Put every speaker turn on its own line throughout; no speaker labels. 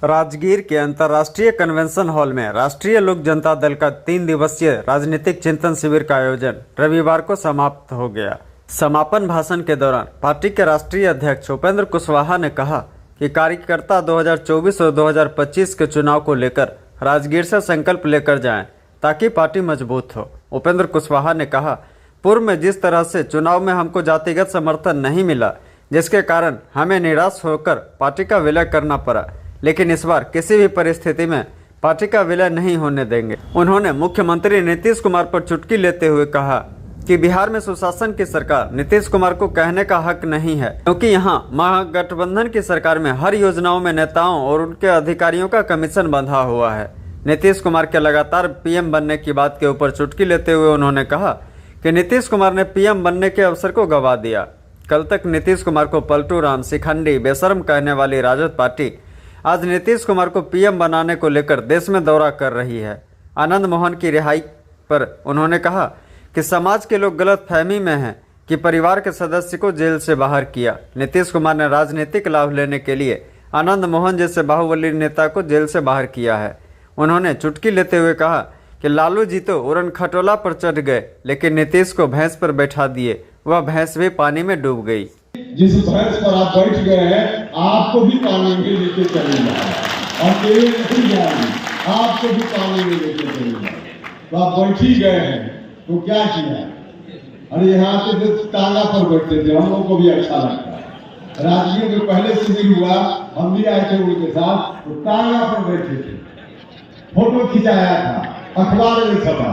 राजगीर के अंतर्राष्ट्रीय convention hall में राष्ट्रीय लोक जनता दल का 3 दिवसीय राजनीतिक चिंतन शिविर का आयोजन रविवार को समाप्त हो गया। समापन भाषण के दौरान पार्टी के राष्ट्रीय अध्यक्ष उपेंद्र कुशवाहा ने कहा कि कार्यकर्ता 2024 और 2025 के चुनाव को लेकर राजगीर से संकल्प लेकर जाएं ताकि पार्टी मजबूत हो। उपेंद्र कुशवाहा ने कहा, पूर्व में जिस तरह से चुनाव में हमको जातिगत समर्थन नहीं मिला, जिसके कारण हमें निराश होकर पार्टी का विलय करना पड़ा, लेकिन इस बार किसी भी परिस्थिति में पार्टी का विलय नहीं होने देंगे। उन्होंने मुख्यमंत्री नीतीश कुमार पर चुटकी लेते हुए कहा कि बिहार में सुशासन की सरकार नीतीश कुमार को कहने का हक नहीं है, क्योंकि यहाँ महागठबंधन की सरकार में हर योजनाओं में नेताओं और उनके अधिकारियों का कमीशन बंधा हुआ है। नीतीश कुमार के लगातार पीएम बनने की बात के ऊपर चुटकी लेते हुए उन्होंने कहा कि नीतीश कुमार ने पीएम बनने के अवसर को गंवा दिया। कल तक नीतीश कुमार को पलटू राम, शिखंडी, बेशर्म कहने वाली राजद पार्टी आज नीतीश कुमार को पीएम बनाने को लेकर देश में दौरा कर रही है। आनंद मोहन की रिहाई पर उन्होंने कहा कि समाज के लोग गलत फहमी में हैं कि परिवार के सदस्य को जेल से बाहर किया। नीतीश कुमार ने राजनीतिक लाभ लेने के लिए आनंद मोहन जैसे बाहुबली नेता को जेल से बाहर किया है। उन्होंने चुटकी लेते हुए कहा कि लालू जी तो उड़न खटोला पर चढ़ गए, लेकिन नीतीश को भैंस पर बैठा दिए, वह भैंस भी पानी में डूब गई।
जिस भैंस पर आप बैठ गए हैं, आपको भी पानी में लेके चलेगा और केवल नहीं जाएंगे, आपको भी पानी में लेके चलेगा। तो आप बैठ ही गए हैं, तो क्या किया? अरे यहाँ पे तो टांगा पर बैठते थे, हम लोगों को भी अच्छा लगता है। राजगीर में पहले शिविर हुआ, हम भी आए थे उनके साथ, तो टांगा पर बैठे थे, फोटो खिंचाया था, अखबार में छपा,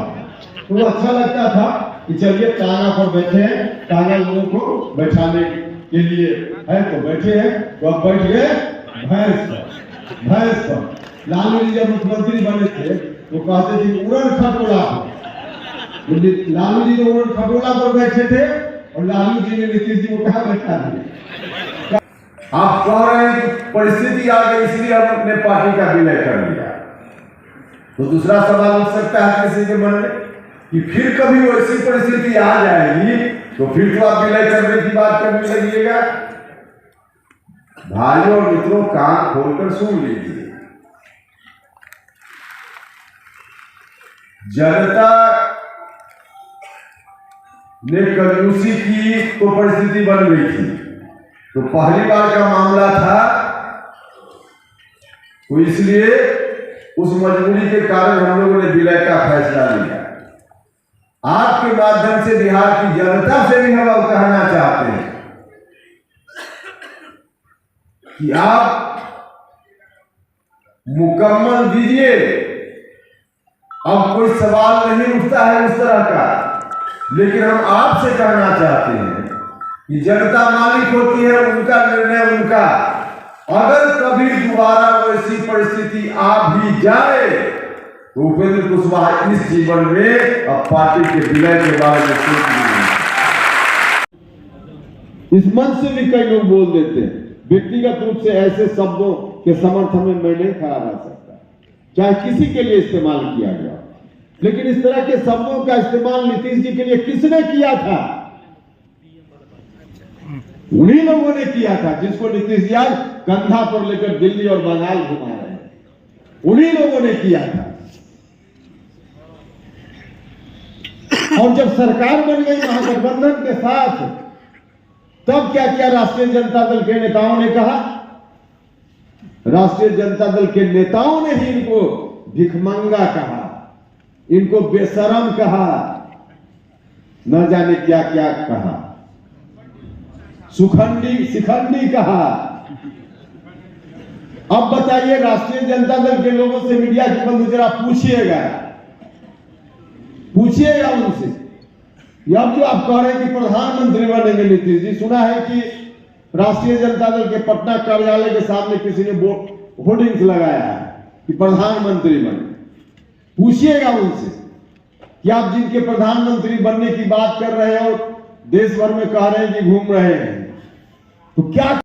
तो अच्छा लगता था कि चलिए टांगा पर बैठे हैं, टांगा लोगों को बैठाने के लिए है तो बैठे हैं। तो अब बैठ गए भैंस पर। लालू जी जब मुख्यमंत्री बने थे तो कहते थे उड़न खटोला पर। लालू जी तो उड़न खटोला पर बैठे थे और लालू जी ने नीतीश जी को कहा बैठा दिया।
आप कह रहे हैं कि परिस्थिति आ गई इसलिए हम अपने पार्टी का विलय कर लिया। तो दूसरा सवाल उठ सकता है किसी के मन में कि फिर कभी वैसी परिस्थिति आ जाएगी तो फिर तो आप विलय करने की बात करने लगिएगा। भाइयों और मित्रों, कान खोलकर सुन लीजिए। जनता ने कंजूसी की तो परिस्थिति बन गई थी, तो पहली बार का मामला था, तो इसलिए उस मजबूरी के कारण हम लोगों ने विलय का फैसला लिया। आपके माध्यम से बिहार की जनता से भी हम कहना चाहते हैं कि आप मुकम्मल दीजिए। अब कोई सवाल नहीं उठता है उस तरह का, लेकिन हम आपसे कहना चाहते हैं कि जनता मालिक होती है, उनका निर्णय उनका। अगर कभी दोबारा वैसी परिस्थिति आ भी जाए तो उपेंद्र कुशवाहा इस जीवन में अब पार्टी के विलय के बारे में सोच नहीं।
इस मंच से भी कई लोग बोल देते हैं, व्यक्तिगत रूप से ऐसे शब्दों के समर्थन में मैं नहीं खड़ा रह सकता, चाहे किसी के लिए इस्तेमाल किया गया, लेकिन इस तरह के शब्दों का इस्तेमाल नीतीश जी के लिए किसने किया था? उन्हीं लोगों ने किया था जिसको नीतीश जी आज कंधा पर लेकर दिल्ली और बंगाल घुमा रहे हैं। उन्हीं लोगों ने किया था। और जब सरकार बन गई महागठबंधन के साथ, तब क्या क्या राष्ट्रीय जनता दल के नेताओं ने कहा? राष्ट्रीय जनता दल के नेताओं ने ही इनको भिखमंगा कहा, इनको बेशरम कहा, न जाने क्या क्या कहा, शिखंडी कहा। अब बताइए, राष्ट्रीय जनता दल के लोगों से, मीडिया के बंधु, जरा पूछिएगा उनसे, अब जो आप कह रहे हैं कि प्रधानमंत्री बनेंगे नीतीश जी, सुना है कि राष्ट्रीय जनता दल के पटना कार्यालय के सामने किसी ने होर्डिंग्स लगाया है कि प्रधानमंत्री बने। पूछिएगा उनसे कि आप जिनके प्रधानमंत्री बनने की बात कर रहे हो, देश भर में कह रहे हैं कि घूम रहे हैं, तो क्या